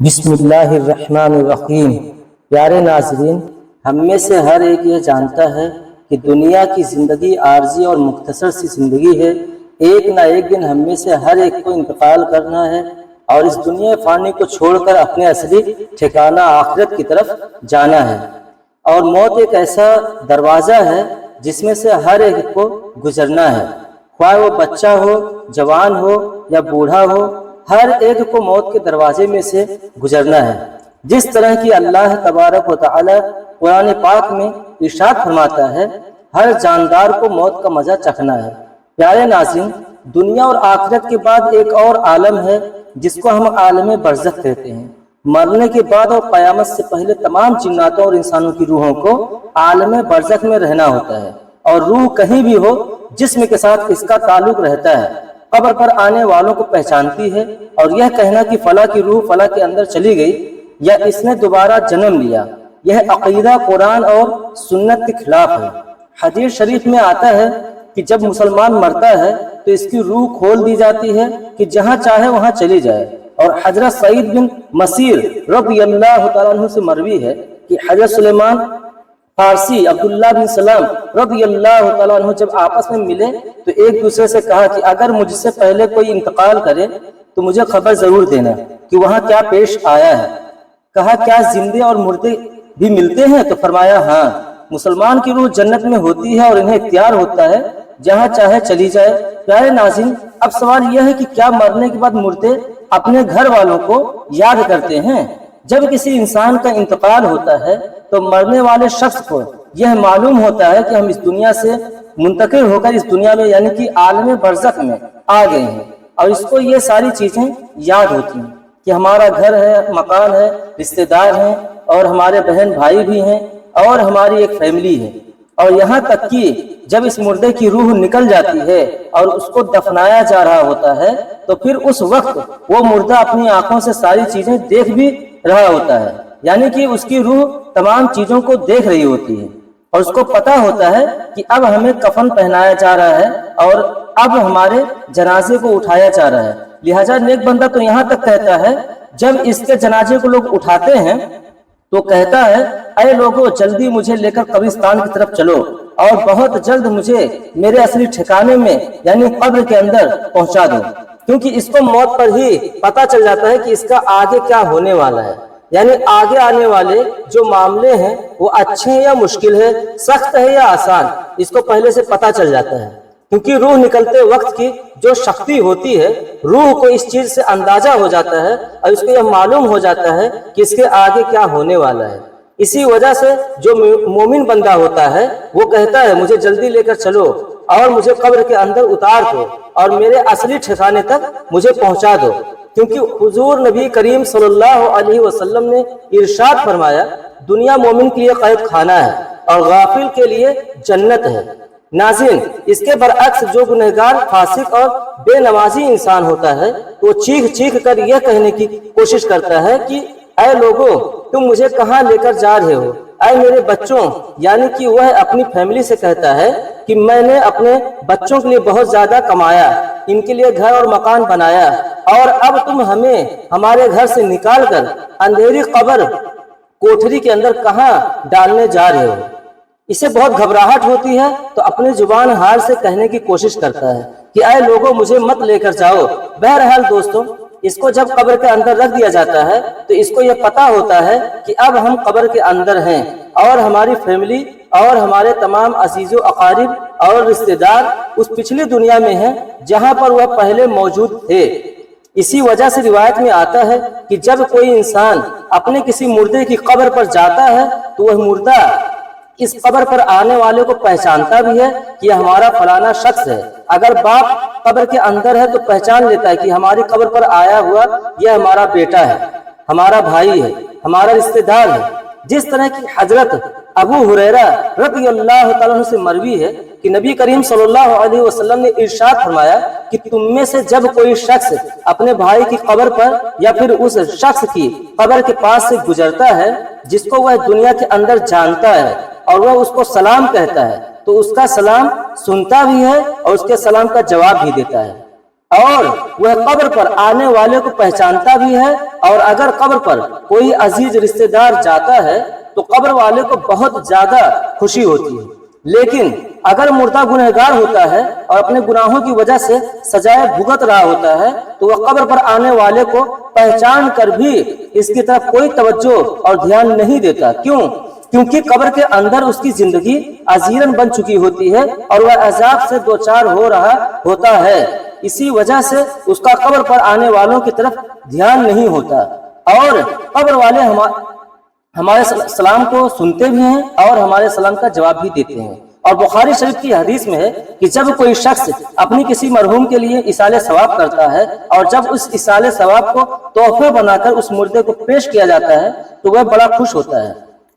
بسم اللہ الرحمن الرحیم۔ پیارے ناظرین، ہم میں سے ہر ایک یہ جانتا ہے کہ دنیا کی زندگی عارضی اور مختصر سی زندگی ہے۔ ایک نہ ایک دن ہم میں سے ہر ایک کو انتقال کرنا ہے اور اس دنیا فانی کو چھوڑ کر اپنے اصلی ٹھکانہ آخرت کی طرف جانا ہے۔ اور موت ایک ایسا دروازہ ہے جس میں سے ہر ایک کو گزرنا ہے، خواہ وہ بچہ ہو، جوان ہو یا بوڑھا ہو، ہر ایک کو موت کے دروازے میں سے گزرنا ہے۔ جس طرح کی اللہ تبارک و تعالی قرآن پاک میں ارشاد فرماتا ہے، ہر جاندار کو موت کا مزہ چکھنا ہے۔ پیارے ناظرین، دنیا اور آخرت کے بعد ایک اور عالم ہے جس کو ہم عالم برزخ کہتے ہیں۔ مرنے کے بعد اور قیامت سے پہلے تمام جناتوں اور انسانوں کی روحوں کو عالم برزخ میں رہنا ہوتا ہے، اور روح کہیں بھی ہو جسم کے ساتھ اس کا تعلق رہتا ہے۔ قبر پر آنے والوں کو پہچانتی ہے، اور یہ کہنا کہ فلاں کی روح فلاں کے اندر چلی گئی یا اس نے دوبارہ جنم لیا، یہ عقیدہ قرآن اور سنت کے خلاف ہے۔ حدیث شریف میں آتا ہے کہ جب مسلمان مرتا ہے تو اس کی روح کھول دی جاتی ہے کہ جہاں چاہے وہاں چلی جائے۔ اور حضرت سعید بن مسیر رضی اللہ تعالیٰ عنہ سے مروی ہے کہ حضرت سلیمان فارسی عبداللہ بن سلام رضی اللہ تعالیٰ عنہ جب آپس میں ملے تو ایک دوسرے سے کہا کہ اگر مجھ سے پہلے کوئی انتقال کرے تو مجھے خبر ضرور دینا کہ وہاں کیا پیش آیا ہے۔ کہا کیا زندے اور مردے بھی ملتے ہیں؟ تو فرمایا ہاں، مسلمان کی روح جنت میں ہوتی ہے اور انہیں اختیار ہوتا ہے جہاں چاہے چلی جائے۔ پیارے ناظرین، اب سوال یہ ہے کہ کیا مرنے کے بعد مردے اپنے گھر والوں کو یاد کرتے ہیں؟ جب کسی انسان کا انتقال ہوتا ہے تو مرنے والے شخص کو یہ معلوم ہوتا ہے کہ ہم اس دنیا سے منتقل ہو کر اس دنیا میں یعنی کہ عالم برزخ میں آ گئے ہیں، اور اس کو یہ ساری چیزیں یاد ہوتی ہیں کہ ہمارا گھر ہے، مکان ہے، رشتہ دار ہیں، اور ہمارے بہن بھائی بھی ہیں، اور ہماری ایک فیملی ہے۔ اور یہاں تک کہ جب اس مردے کی روح نکل جاتی ہے اور اس کو دفنایا جا رہا ہوتا ہے تو پھر اس وقت وہ مردہ اپنی آنکھوں سے ساری چیزیں دیکھ بھی رہا ہوتا ہے، یعنی کہ اس کی روح تمام چیزوں کو دیکھ رہی ہوتی ہے، اور اس کو پتا ہوتا ہے کہ اب ہمیں کفن پہنایا جا رہا ہے اور اب ہمارے جنازے کو اٹھایا جا رہا ہے۔ لہٰذا نیک بندہ تو یہاں تک کہتا ہے جب اس کے جنازے کو لوگ اٹھاتے ہیں تو کہتا ہے اے لوگوں، جلدی مجھے لے کر قبرستان کی طرف چلو اور بہت جلد مجھے میرے اصلی ٹھکانے میں یعنی قبر کے اندر پہنچا دو، کیونکہ اس کو موت پر ہی پتا چل جاتا ہے کہ اس کا آگے کیا ہونے والا ہے، یعنی آگے آنے والے جو معاملے ہیں وہ اچھے ہیں یا مشکل ہے، سخت ہے یا آسان، اس کو پہلے سے پتا چل جاتا ہے۔ کیونکہ روح نکلتے وقت کی جو شکتی ہوتی ہے، روح کو اس چیز سے اندازہ ہو جاتا ہے اور اس کو یہ معلوم ہو جاتا ہے کہ اس کے آگے کیا ہونے والا ہے۔ اسی وجہ سے جو مومن بندہ ہوتا ہے وہ کہتا ہے مجھے جلدی لے کر چلو اور مجھے قبر کے اندر اتار دو اور میرے اصلی ٹھکانے تک مجھے پہنچا دو، کیونکہ حضور نبی کریم صلی اللہ علیہ وسلم نے ارشاد فرمایا دنیا مومن کے لیے قید خانہ ہے اور غافل کے لیے جنت ہے۔ ناظرین، اس کے برعکس جو گنہگار، فاسق اور بے نمازی انسان ہوتا ہے وہ چیخ چیخ کر یہ کہنے کی کوشش کرتا ہے کہ اے لوگوں، تم مجھے کہاں لے کر جا رہے ہو؟ اے میرے بچوں، یعنی کہ وہ اپنی فیملی سے کہتا ہے کہ میں نے اپنے بچوں کے لیے بہت زیادہ کمایا، ان کے لیے گھر اور مکان بنایا، اور اب تم ہمیں ہمارے گھر سے نکال کر اندھیری قبر کوٹھری کے اندر کہاں ڈالنے جا رہے ہو؟ اسے بہت گھبراہٹ ہوتی ہے تو اپنی زبان حال سے کہنے کی کوشش کرتا ہے کہ اے لوگوں، مجھے مت لے کر جاؤ۔ بہرحال دوستوں، اس کو جب قبر کے اندر رکھ دیا جاتا ہے تو اس کو یہ پتا ہوتا ہے کہ اب ہم قبر کے اندر ہیں اور ہماری فیملی اور ہمارے تمام عزیز و اقارب اور رشتہ دار اس پچھلی دنیا میں ہیں جہاں پر وہ پہلے موجود تھے۔ اسی وجہ سے روایت میں آتا ہے کہ جب کوئی انسان اپنے کسی مردے کی قبر پر جاتا ہے تو وہ مردہ اس قبر پر آنے والے کو پہچانتا بھی ہے کہ یہ ہمارا فلانا شخص ہے۔ اگر باپ قبر کے اندر ہے تو پہچان لیتا ہے کہ ہماری قبر پر آیا ہوا یہ ہمارا بیٹا ہے، ہمارا بھائی ہے، ہمارا رشتہ دار ہے۔ جس طرح کی حضرت ابو ہریرہ رضی اللہ تعالیٰ عنہ سے مروی ہے کہ نبی کریم صلی اللہ علیہ وسلم نے ارشاد فرمایا کہ تم میں سے جب کوئی شخص اپنے بھائی کی قبر پر یا پھر اس شخص کی قبر کے پاس سے گزرتا ہے جس کو وہ دنیا کے اندر جانتا ہے اور وہ اس کو سلام کہتا ہے تو اس کا سلام سنتا بھی ہے اور اس کے سلام کا جواب بھی دیتا ہے، اور وہ قبر پر آنے والے کو پہچانتا بھی ہے، اور اگر قبر پر کوئی عزیز رشتہ دار جاتا ہے تو قبر والے کو بہت زیادہ خوشی ہوتی ہے۔ لیکن اگر مردہ گنہگار ہوتا ہے اور اپنے گناہوں کی وجہ سے سزائے بھگت رہا ہوتا ہے تو وہ قبر پر آنے والے کو پہچان کر بھی اس کی طرف کوئی توجہ اور دھیان نہیں دیتا۔ کیونکہ قبر کے اندر اس کی زندگی ازیرن بن چکی ہوتی ہے اور وہ عذاب سے دوچار ہو رہا ہوتا ہے، اسی وجہ سے اس کا قبر پر آنے والوں کی طرف دھیان نہیں ہوتا۔ اور قبر والے ہمارے سلام کو سنتے بھی ہیں اور ہمارے سلام کا جواب بھی دیتے ہیں۔ اور بخاری شریف کی حدیث میں ہے کہ جب کوئی شخص اپنی کسی مرحوم کے لیے ایصال ثواب کرتا ہے اور جب اس ایصال ثواب کو تحفے بنا کر اس مردے کو پیش کیا جاتا ہے تو وہ بڑا خوش ہوتا ہے،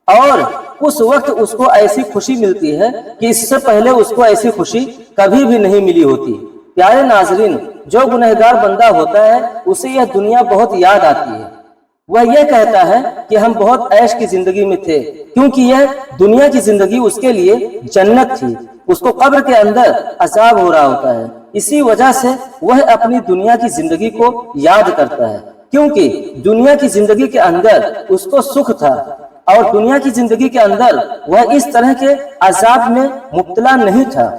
اور اس وقت اس کو ایسی خوشی ملتی ہے کہ اس سے پہلے اس کو ایسی خوشی کبھی بھی نہیں ملی ہوتی۔ پیارے ناظرین، جو گنہگار بندہ ہوتا ہے اسے یہ دنیا بہت یاد آتی ہے۔ وہ یہ کہتا ہے کہ ہم بہت عیش کی زندگی میں تھے، کیونکہ یہ دنیا کی زندگی اس کے لیے جنت تھی۔ اس کو قبر کے اندر عذاب ہو رہا ہوتا ہے، اسی وجہ سے وہ اپنی دنیا کی زندگی کو یاد کرتا ہے، کیونکہ دنیا کی زندگی کے اندر اس کو سکھ تھا اور دنیا کی زندگی کے اندر وہ اس طرح کے عذاب میں مبتلا نہیں تھا۔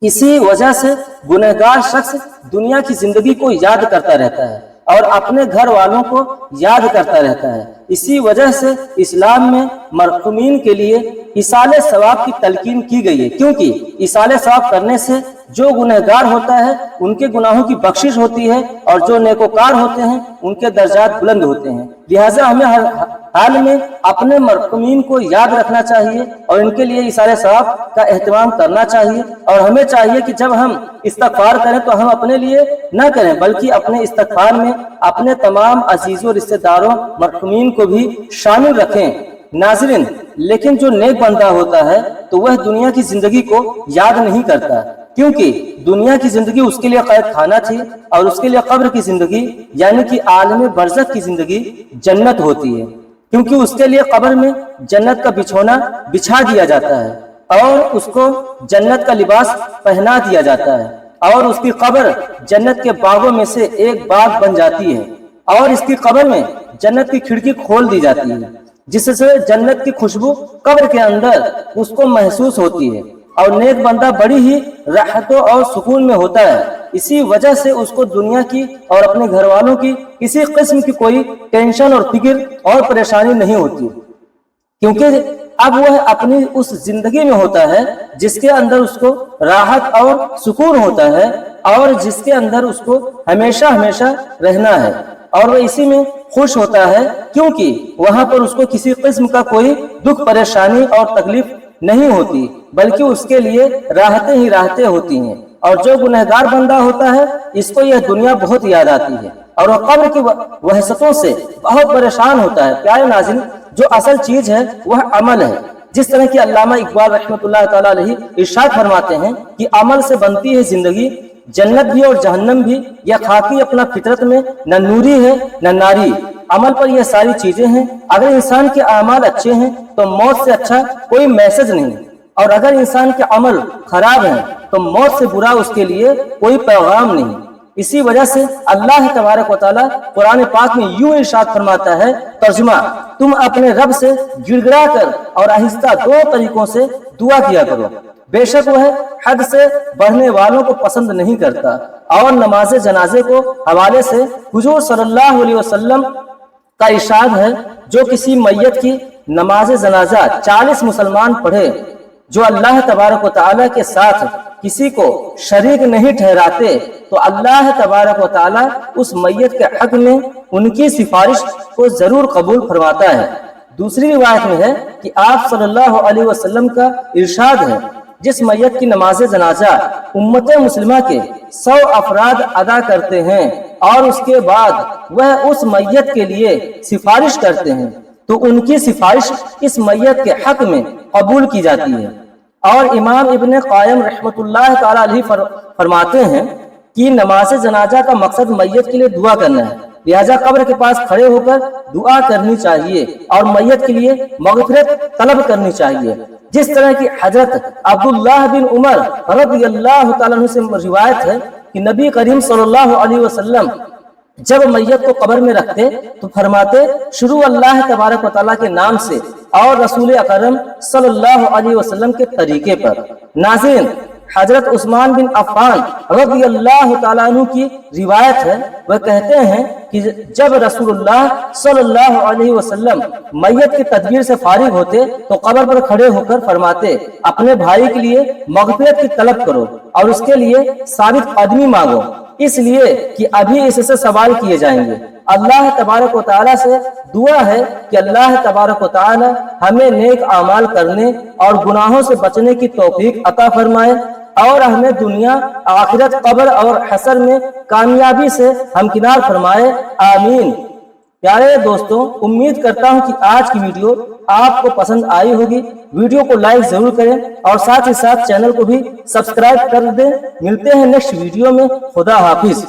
اسی وجہ سے گنہگار شخص دنیا کی زندگی کو یاد کرتا رہتا ہے اور اپنے گھر والوں کو یاد کرتا رہتا ہے۔ اسی وجہ سے اسلام میں مرحومین کے لیے ایصال ثواب کی تلقین کی گئی ہے، کیونکہ ایصال ثواب کرنے سے جو گنہگار ہوتا ہے ان کے گناہوں کی بخشش ہوتی ہے اور جو نیکوکار ہوتے ہیں ان کے درجات بلند ہوتے ہیں۔ لہٰذا ہمیں ہر حال میں اپنے مرحومین کو یاد رکھنا چاہیے اور ان کے لیے ایصال ثواب کا اہتمام کرنا چاہیے، اور ہمیں چاہیے کہ جب ہم استغفار کریں تو ہم اپنے لیے نہ کریں بلکہ اپنے استغفار میں اپنے تمام عزیزوں رشتہ داروں مرحومین کو بھی شامل رکھیں۔ ناظرین، لیکن جو نیک بندہ ہوتا ہے تو وہ دنیا کی زندگی کو یاد نہیں کرتا، کیونکہ دنیا کی زندگی اس کے لیے قید خانہ تھی اور اس کے لیے قبر کی زندگی یعنی کہ عالم برزخ کی زندگی جنت ہوتی ہے، کیونکہ اس کے لیے قبر میں جنت کا بچھونا بچھا دیا جاتا ہے اور اس کو جنت کا لباس پہنا دیا جاتا ہے، اور اس کی قبر جنت کے باغوں میں سے ایک باغ بن جاتی ہے، اور اس کی قبر میں جنت کی کھڑکی کھول دی جاتی ہے جس سے جنت کی خوشبو قبر کے اندر اس کو محسوس ہوتی ہے، اور نیک بندہ بڑی ہی راحتوں اور سکون میں ہوتا ہے۔ اسی وجہ سے اس کو دنیا کی اور اپنے گھر والوں کی کسی قسم کی کوئی ٹینشن اور فکر اور پریشانی نہیں ہوتی، کیونکہ اب وہ اپنی اس زندگی میں ہوتا ہے جس کے اندر اس کو راحت اور سکون ہوتا ہے اور جس کے اندر اس کو ہمیشہ ہمیشہ رہنا ہے، اور وہ اسی میں خوش ہوتا ہے، کیونکہ وہاں پر اس کو کسی قسم کا کوئی دکھ پریشانی اور تکلیف نہیں ہوتی بلکہ اس کے لیے راحتیں ہی راحتیں ہوتی ہیں۔ اور جو گنہگار بندہ ہوتا ہے اس کو یہ دنیا بہت یاد آتی ہے اور وہ قبر کی وحشتوں سے بہت پریشان ہوتا ہے۔ پیارے ناظرین، جو اصل چیز ہے وہ عمل ہے، جس طرح کہ علامہ اقبال رحمۃ اللہ تعالیٰ علیہ ارشاد فرماتے ہیں کہ عمل سے بنتی ہے زندگی، جنت بھی اور جہنم بھی، یہ خاکی اپنا فطرت میں نہ نوری ہے نہ ناری، عمل پر یہ ساری چیزیں ہیں۔ اگر انسان کے اعمال اچھے ہیں تو موت سے اچھا کوئی میسج نہیں، اور اگر انسان کے عمل خراب ہیں تو موت سے برا اس کے لیے کوئی پیغام نہیں۔ اسی وجہ سے اللہ تبارک و تعالیٰ قرآن پاک میں یوں ارشاد فرماتا ہے، ترجمہ: تم اپنے رب سے گڑ گڑا کر اور آہستہ دو طریقوں سے دعا کیا کرو، بے شک وہ حد سے بڑھنے والوں کو پسند نہیں کرتا۔ اور نماز جنازے کو حوالے سے حضور صلی اللہ علیہ وسلم کا ارشاد ہے، جو کسی میت کی نماز جنازہ 40 مسلمان پڑھے جو اللہ تبارک و تعالیٰ کے ساتھ کسی کو شریک نہیں ٹھہراتے تو اللہ تبارک و تعالیٰ اس میت کے حق میں ان کی سفارش کو ضرور قبول فرماتا ہے۔ دوسری روایت میں ہے کہ آپ صلی اللہ علیہ وسلم کا ارشاد ہے، جس میت کی نماز جنازہ امت مسلمہ کے 100 افراد ادا کرتے ہیں اور اس کے بعد وہ اس میت کے لیے سفارش کرتے ہیں تو ان کی سفارش اس میت کے حق میں قبول کی جاتی ہے۔ اور امام ابن قیم رحمۃ اللہ تعالیٰ علیہ فرماتے ہیں کہ نماز جنازہ کا مقصد میت کے لیے دعا کرنا ہے، لہذا قبر کے پاس کھڑے ہو کر دعا کرنی چاہیے اور میت کے لیے مغفرت طلب کرنی چاہیے، جس طرح کی حضرت عبداللہ بن عمر رضی اللہ تعالیٰ عنہ سے روایت ہے کہ نبی کریم صلی اللہ علیہ وسلم جب میت کو قبر میں رکھتے تو فرماتے شروع اللہ تبارک و تعالیٰ کے نام سے اور رسول اکرم صلی اللہ علیہ وسلم کے طریقے پر۔ ناظرین، حضرت عثمان بن عفان رضی اللہ تعالیٰ عنہ کی روایت ہے، وہ کہتے ہیں کہ جب رسول اللہ صلی اللہ علیہ وسلم میت کی تدبیر سے فارغ ہوتے تو قبر پر کھڑے ہو کر فرماتے اپنے بھائی کے لیے مغفرت کی طلب کرو اور اس کے لیے ثابت قدمی مانگو، اس لیے کہ ابھی اس سے سوال کیے جائیں گے۔ اللہ تبارک و تعالیٰ سے دعا ہے کہ اللہ تبارک و تعالیٰ ہمیں نیک اعمال کرنے اور گناہوں سے بچنے کی توفیق عطا فرمائے اور ہمیں دنیا، آخرت، قبر اور حشر میں کامیابی سے ہمکنار فرمائے، آمین۔ پیارے دوستوں، امید کرتا ہوں کہ آج کی ویڈیو آپ کو پسند آئی ہوگی۔ ویڈیو کو لائک ضرور کریں اور ساتھ ہی ساتھ چینل کو بھی سبسکرائب کر دیں۔ ملتے ہیں نیکسٹ ویڈیو میں، خدا حافظ۔